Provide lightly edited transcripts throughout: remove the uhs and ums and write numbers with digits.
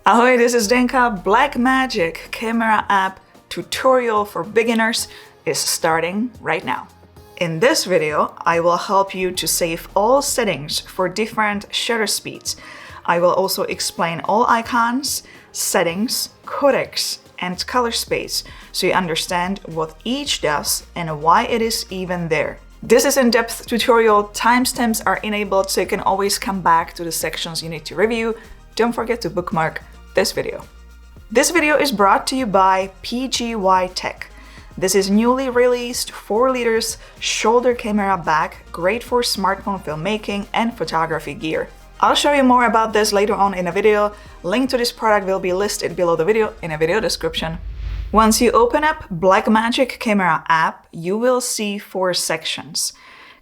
Ahoy, this is Zdenka. Blackmagic Camera App tutorial for beginners is starting right now. In this video, I will help you to save all settings for different shutter speeds. I will also explain all icons, settings, codecs, and color space so you understand what each does and why it is even there. This is in-depth tutorial. Timestamps are enabled so you can always come back to the sections you need to review. Don't forget to bookmark this video. This video is brought to you by PGYTECH. This is newly released 4 liters shoulder camera bag, great for smartphone filmmaking and photography gear. I'll show you more about this later on in a video. Link to this product will be listed below the video in a video description. Once you open up Blackmagic Camera App, you will see 4 sections.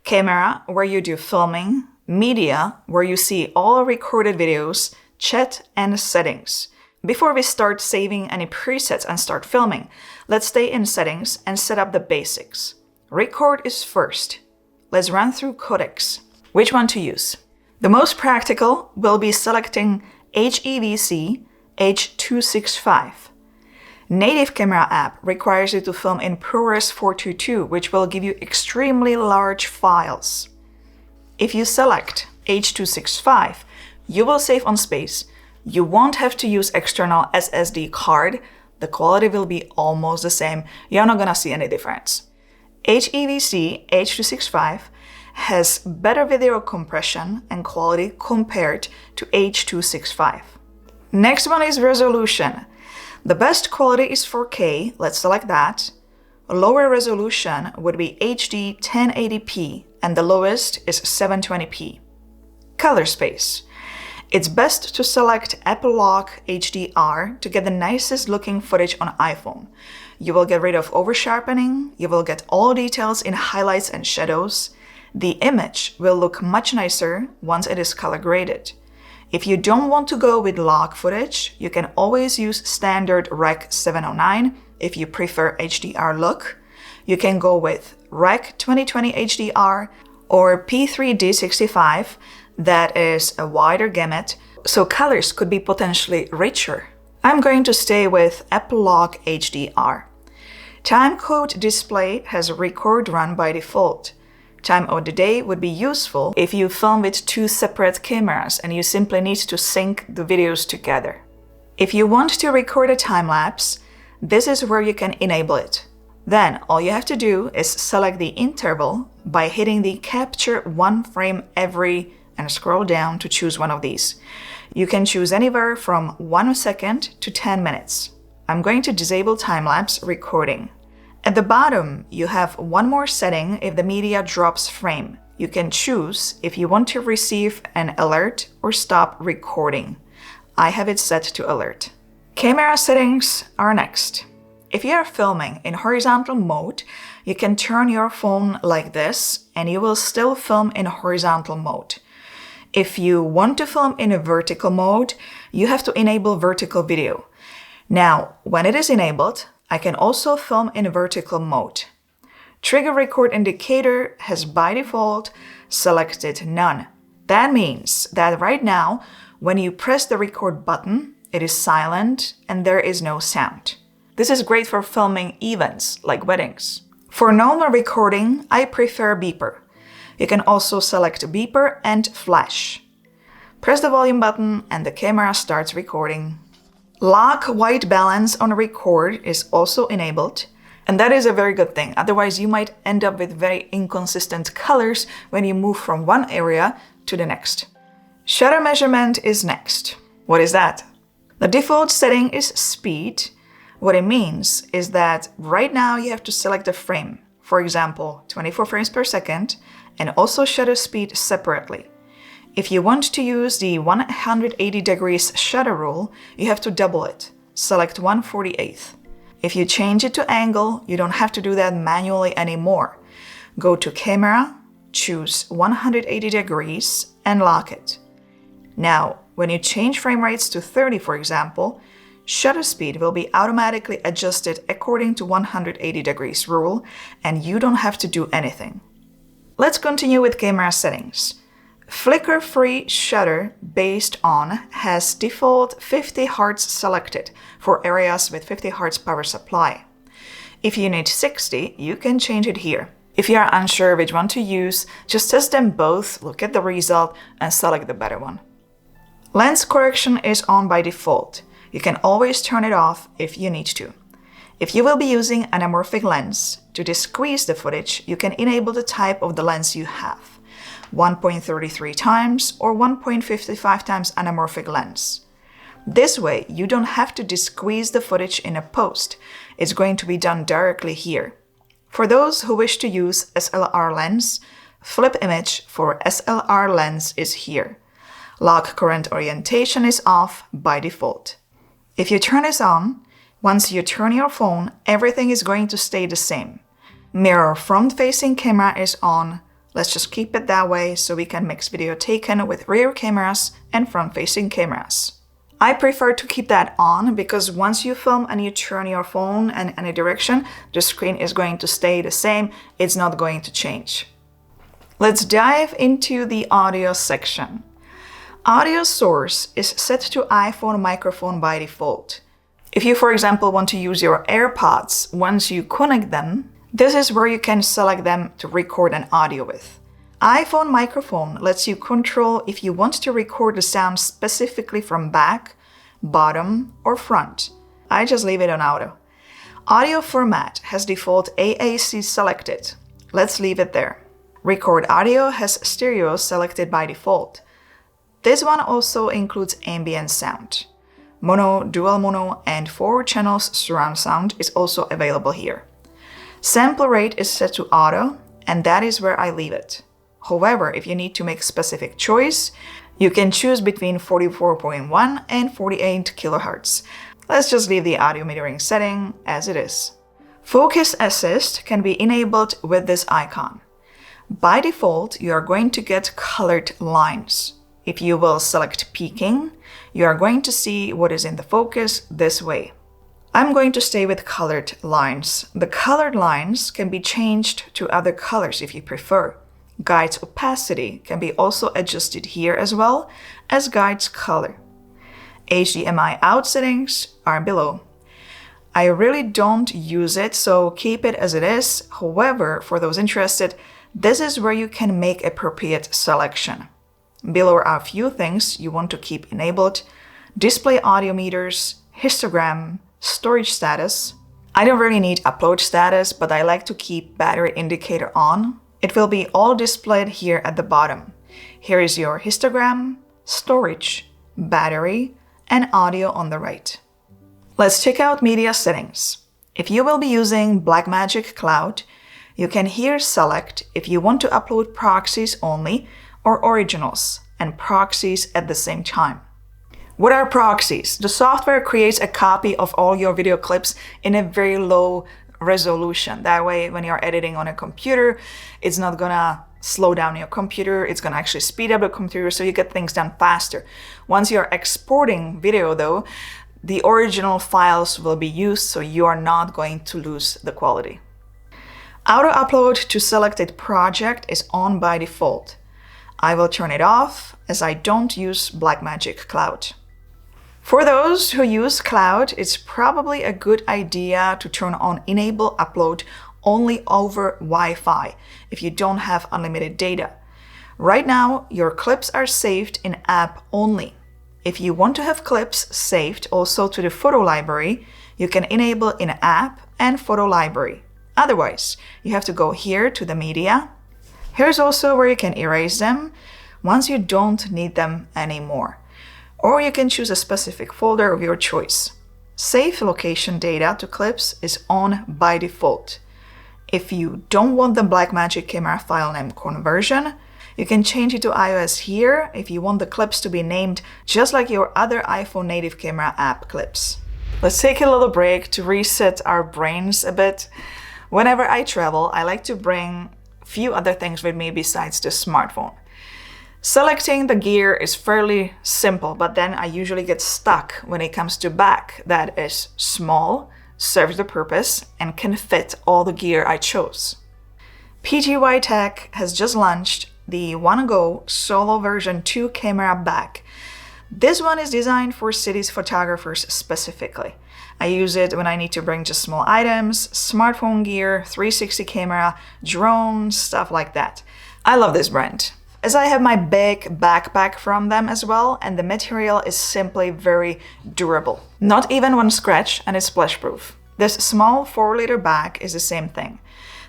Camera, where you do filming, media, where you see all recorded videos, chat, and settings. Before we start saving any presets and start filming, let's stay in settings and set up the basics. Record is first. Let's run through codecs. Which one to use? The most practical will be selecting HEVC H.265. Native Camera App requires you to film in ProRes 422, which will give you extremely large files. If you select H.265, you will save on space. You won't have to use external SSD card. The quality will be almost the same. You're not gonna see any difference. HEVC H.265 has better video compression and quality compared to H.265. Next one is resolution. The best quality is 4K, let's select that. Lower resolution would be HD 1080p and the lowest is 720p. Color space. It's best to select Apple Lock HDR to get the nicest looking footage on iPhone. You will get rid of over-sharpening, you will get all details in highlights and shadows. The image will look much nicer once it is color graded. If you don't want to go with log footage, you can always use standard Rec 709 if you prefer HDR look. You can go with Rec 2020 HDR or P3D65, that is a wider gamut, so colors could be potentially richer. I'm going to stay with Apple Log HDR. Timecode display has record run by default. Time of the day would be useful if you film with 2 separate cameras and you simply need to sync the videos together. If you want to record a time-lapse, this is where you can enable it. Then all you have to do is select the interval by hitting the capture 1 frame every and scroll down to choose one of these. You can choose anywhere from 1 second to 10 minutes. I'm going to disable time-lapse recording. At the bottom, you have one more setting if the media drops frame. You can choose if you want to receive an alert or stop recording. I have it set to alert. Camera settings are next. If you are filming in horizontal mode, you can turn your phone like this and you will still film in horizontal mode. If you want to film in a vertical mode, you have to enable vertical video. Now, when it is enabled, I can also film in vertical mode. Trigger record indicator has by default selected none. That means that right now, when you press the record button, it is silent and there is no sound. This is great for filming events like weddings. For normal recording, I prefer beeper. You can also select beeper and flash. Press the volume button and the camera starts recording. Lock white balance on record is also enabled, and that is a very good thing. Otherwise, you might end up with very inconsistent colors when you move from one area to the next. Shutter measurement is next. What is that? The default setting is speed. What it means is that right now you have to select a frame, for example, 24 frames per second, and also shutter speed separately. If you want to use the 180 degrees shutter rule, you have to double it. Select 1/48. If you change it to angle, you don't have to do that manually anymore. Go to Camera, choose 180 degrees, and lock it. Now, when you change frame rates to 30, for example, shutter speed will be automatically adjusted according to 180 degrees rule, and you don't have to do anything. Let's continue with camera settings. Flicker-free shutter based on has default 50 Hz selected for areas with 50 Hz power supply. If you need 60, you can change it here. If you are unsure which one to use, just test them both, look at the result, and select the better one. Lens correction is on by default. You can always turn it off if you need to. If you will be using anamorphic lens, to de-squeeze the footage, you can enable the type of the lens you have. 1.33 times or 1.55 times anamorphic lens. This way, you don't have to de-squeeze the footage in a post. It's going to be done directly here. For those who wish to use SLR lens, flip image for SLR lens is here. Lock current orientation is off by default. If you turn this on, once you turn your phone, everything is going to stay the same. Mirror front-facing camera is on. Let's just keep it that way so we can mix video taken with rear cameras and front-facing cameras. I prefer to keep that on because once you film and you turn your phone in any direction, the screen is going to stay the same. It's not going to change. Let's dive into the audio section. Audio source is set to iPhone microphone by default. If you, for example, want to use your AirPods once you connect them, this is where you can select them to record an audio with. iPhone microphone lets you control if you want to record the sound specifically from back, bottom, or front. I just leave it on auto. Audio format has default AAC selected. Let's leave it there. Record audio has stereo selected by default. This one also includes ambient sound. Mono, dual mono, and 4 channels surround sound is also available here. Sample rate is set to auto, and that is where I leave it. However, if you need to make specific choice, you can choose between 44.1 and 48 kHz. Let's just leave the audio metering setting as it is. Focus assist can be enabled with this icon. By default, you are going to get colored lines. If you will select peaking, you are going to see what is in the focus this way. I'm going to stay with colored lines. The colored lines can be changed to other colors if you prefer. Guide's opacity can be also adjusted here as well as guide's color. HDMI out settings are below. I really don't use it, so keep it as it is. However, for those interested, this is where you can make appropriate selection. Below are a few things you want to keep enabled: display audio meters, histogram, storage status. I don't really need upload status, but I like to keep battery indicator on. It will be all displayed here at the bottom. Here is your histogram, storage, battery, and audio on the right. Let's check out media settings. If you will be using Blackmagic Cloud, you can here select if you want to upload proxies only or originals and proxies at the same time. What are proxies? The software creates a copy of all your video clips in a very low resolution. That way, when you're editing on a computer, it's not gonna slow down your computer, it's gonna actually speed up the computer so you get things done faster. Once you're exporting video though, the original files will be used, so you are not going to lose the quality. Auto upload to selected project is on by default. I will turn it off as I don't use Blackmagic Cloud. For those who use cloud, it's probably a good idea to turn on enable upload only over Wi-Fi if you don't have unlimited data. Right now, your clips are saved in app only. If you want to have clips saved also to the photo library, you can enable in app and photo library. Otherwise, you have to go here to the media. Here's also where you can erase them once you don't need them anymore. Or you can choose a specific folder of your choice. Save location data to clips is on by default. If you don't want the Blackmagic Camera file name conversion, you can change it to iOS here if you want the clips to be named just like your other iPhone native camera app clips. Let's take a little break to reset our brains a bit. Whenever I travel, I like to bring a few other things with me besides the smartphone. Selecting the gear is fairly simple, but then I usually get stuck when it comes to bag that is small, serves the purpose, and can fit all the gear I chose. PGYTECH has just launched the Onego Solo version 2 camera bag. This one is designed for cities photographers specifically. I use it when I need to bring just small items, smartphone gear, 360 camera, drones, stuff like that. I love this brand, as I have my big backpack from them as well, and the material is simply very durable. Not even one scratch, and it's splash-proof. This small 4-liter bag is the same thing.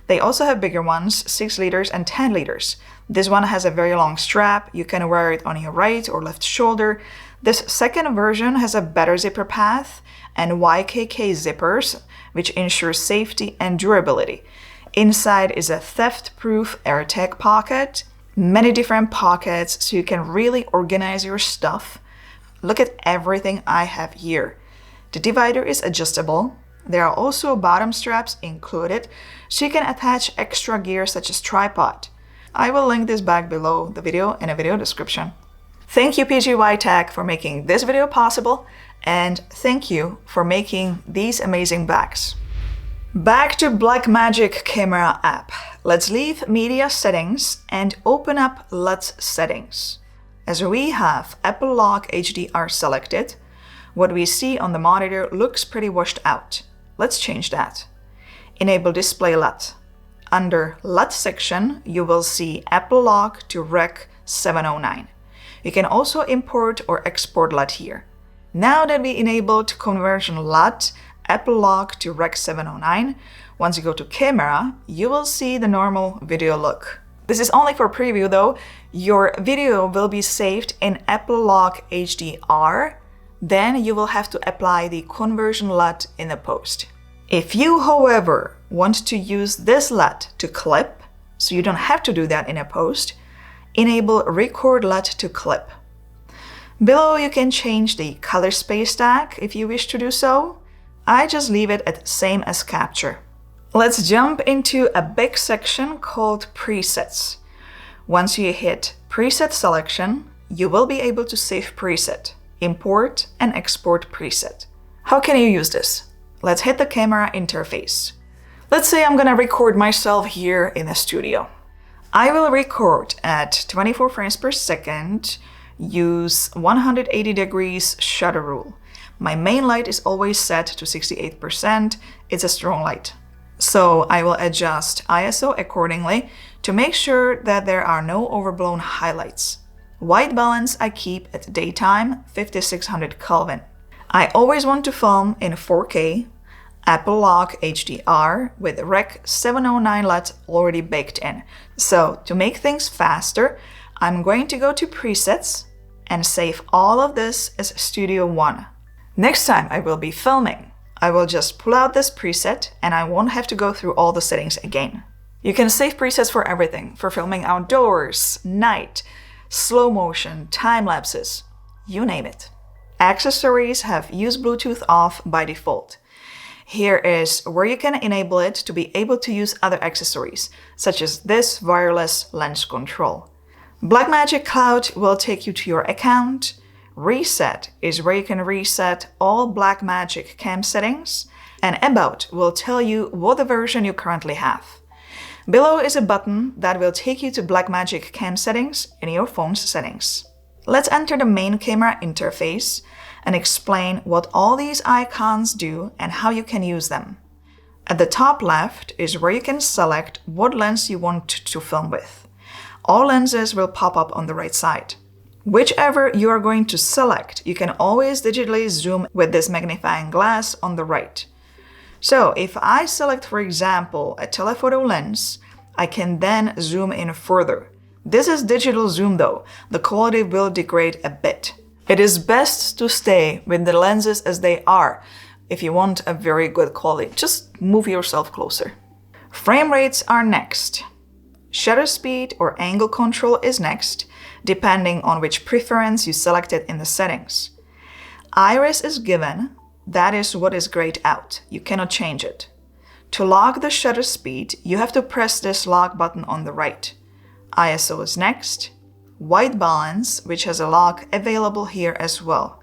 They also have bigger ones, 6 liters and 10 liters. This one has a very long strap. You can wear it on your right or left shoulder. This second version has a better zipper path and YKK zippers, which ensure safety and durability. Inside is a theft-proof AirTag pocket, many different pockets so you can really organize your stuff. Look at everything I have here. The divider is adjustable. There are also bottom straps included, so you can attach extra gear such as tripod. I will link this bag below the video in a video description. Thank you PGYTECH for making this video possible, and thank you for making these amazing bags. Back to Blackmagic Camera App. Let's leave media settings and open up Luts settings. As we have Apple Lock HDR selected, what we see on the monitor looks pretty washed out. Let's change that. Enable Display LUT. Under LUT section, you will see Apple Lock to Rec 709. You can also import or export LUT here. Now that we enabled conversion LUT, Apple Lock to Rec 709, once you go to camera, you will see the normal video look. This is only for preview though. Your video will be saved in Apple Lock HDR. Then you will have to apply the conversion LUT in the post. If you, however, want to use this LUT to clip, so you don't have to do that in a post, enable Record LUT to clip. Below you can change the color space tag if you wish to do so. I just leave it at same as capture. Let's jump into a big section called presets. Once you hit preset selection, you will be able to save preset, import and export preset. How can you use this? Let's hit the camera interface. Let's say I'm gonna record myself here in the studio. I will record at 24 frames per second, use 180 degrees shutter rule. My main light is always set to 68%. It's a strong light. So I will adjust ISO accordingly to make sure that there are no overblown highlights. White balance I keep at daytime 5600 Kelvin. I always want to film in 4K, Apple Lock HDR with Rec 709 LUT already baked in. So to make things faster, I'm going to go to presets and save all of this as Studio One. Next time I will be filming, I will just pull out this preset and I won't have to go through all the settings again. You can save presets for everything, for filming outdoors, night, slow motion, time lapses, you name it. Accessories have use Bluetooth off by default. Here is where you can enable it to be able to use other accessories, such as this wireless lens control. Blackmagic Cloud will take you to your account. Reset is where you can reset all Blackmagic Cam settings, and About will tell you what the version you currently have. Below is a button that will take you to Blackmagic Cam settings in your phone's settings. Let's enter the main camera interface and explain what all these icons do and how you can use them. At the top left is where you can select what lens you want to film with. All lenses will pop up on the right side. Whichever you are going to select, you can always digitally zoom with this magnifying glass on the right. So if I select, for example, a telephoto lens, I can then zoom in further. This is digital zoom though. The quality will degrade a bit. It is best to stay with the lenses as they are. If you want a very good quality, just move yourself closer. Frame rates are next. Shutter speed or angle control is next, depending on which preference you selected in the settings. Iris is given. That is what is grayed out. You cannot change it. To lock the shutter speed, you have to press this lock button on the right. ISO is next. White balance, which has a lock available here as well.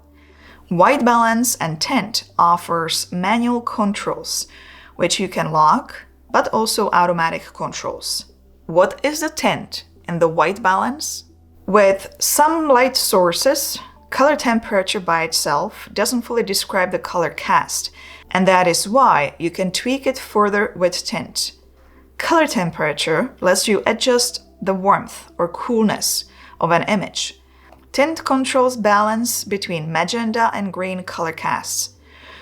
White balance and tint offers manual controls, which you can lock, but also automatic controls. What is the tint? in the white balance. With some light sources, color temperature by itself doesn't fully describe the color cast, and that is why you can tweak it further with tint. Color temperature lets you adjust the warmth or coolness of an image. Tint controls balance between magenta and green color casts.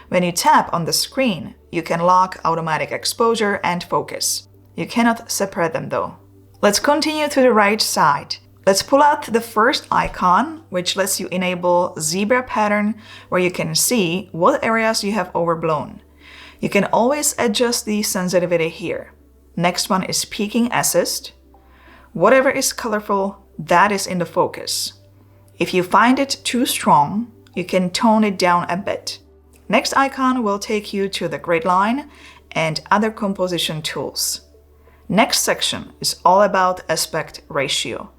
When you tap on the screen, you can lock automatic exposure and focus. You cannot separate them though. Let's continue to the right side. Let's pull out the first icon, which lets you enable zebra pattern, where you can see what areas you have overblown. You can always adjust the sensitivity here. Next one is peaking assist. Whatever is colorful, that is in the focus. If you find it too strong, you can tone it down a bit. Next icon will take you to the grid line and other composition tools. Next section is all about aspect ratio.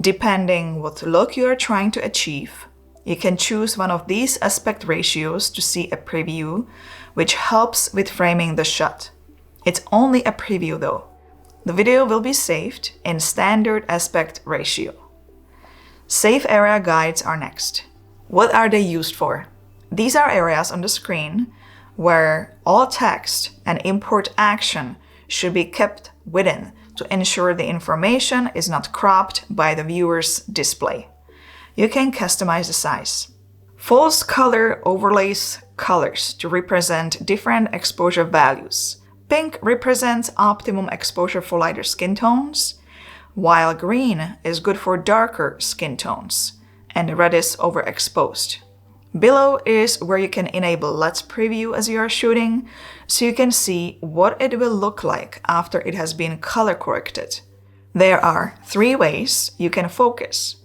Depending what look you are trying to achieve, you can choose one of these aspect ratios to see a preview, which helps with framing the shot. It's only a preview though. The video will be saved in standard aspect ratio. Save area guides are next. What are they used for? These are areas on the screen where all text and import action should be kept within to ensure the information is not cropped by the viewer's display. You can customize the size. False color overlays colors to represent different exposure values. Pink represents optimum exposure for lighter skin tones, while green is good for darker skin tones, and red is overexposed. Below is where you can enable Luts preview as you are shooting, so you can see what it will look like after it has been color corrected. There are 3 ways you can focus.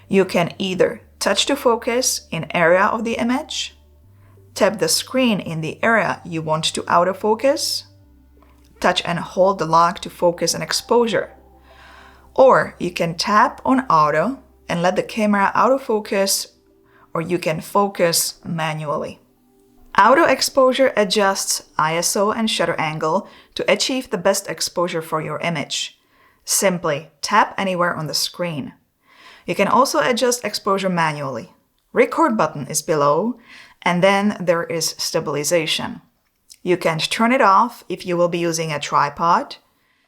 You can either touch to focus in area of the image, tap the screen in the area you want to autofocus, touch and hold the lock to focus an exposure, or you can tap on auto and let the camera autofocus, or you can focus manually. Auto exposure adjusts ISO and shutter angle to achieve the best exposure for your image. Simply tap anywhere on the screen. You can also adjust exposure manually. Record button is below, and then there is stabilization. You can turn it off if you will be using a tripod.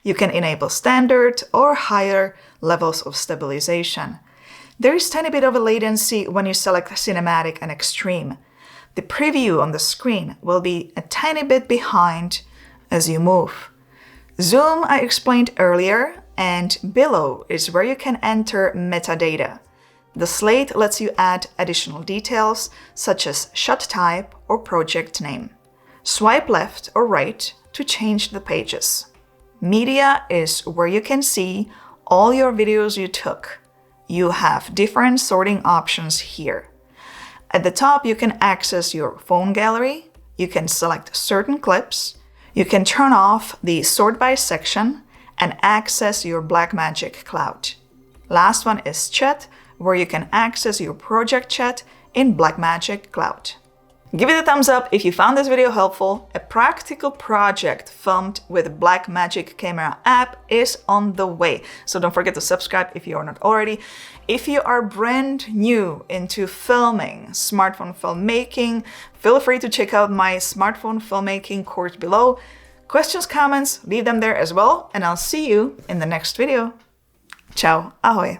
You can enable standard or higher levels of stabilization. There is a tiny bit of a latency when you select cinematic and extreme. The preview on the screen will be a tiny bit behind as you move. Zoom I explained earlier, and below is where you can enter metadata. The slate lets you add additional details such as shot type or project name. Swipe left or right to change the pages. Media is where you can see all your videos you took. You have different sorting options here. At the top, you can access your phone gallery. You can select certain clips. You can turn off the sort by section and access your Blackmagic cloud. Last one is chat, where you can access your project chat in Blackmagic cloud. Give it a thumbs up if you found this video helpful. A practical project filmed with Blackmagic Camera App is on the way, so don't forget to subscribe if you are not already. If you are brand new into filming, smartphone filmmaking, feel free to check out my smartphone filmmaking course below. Questions, comments, leave them there as well, and I'll see you in the next video. Ciao, ahoy!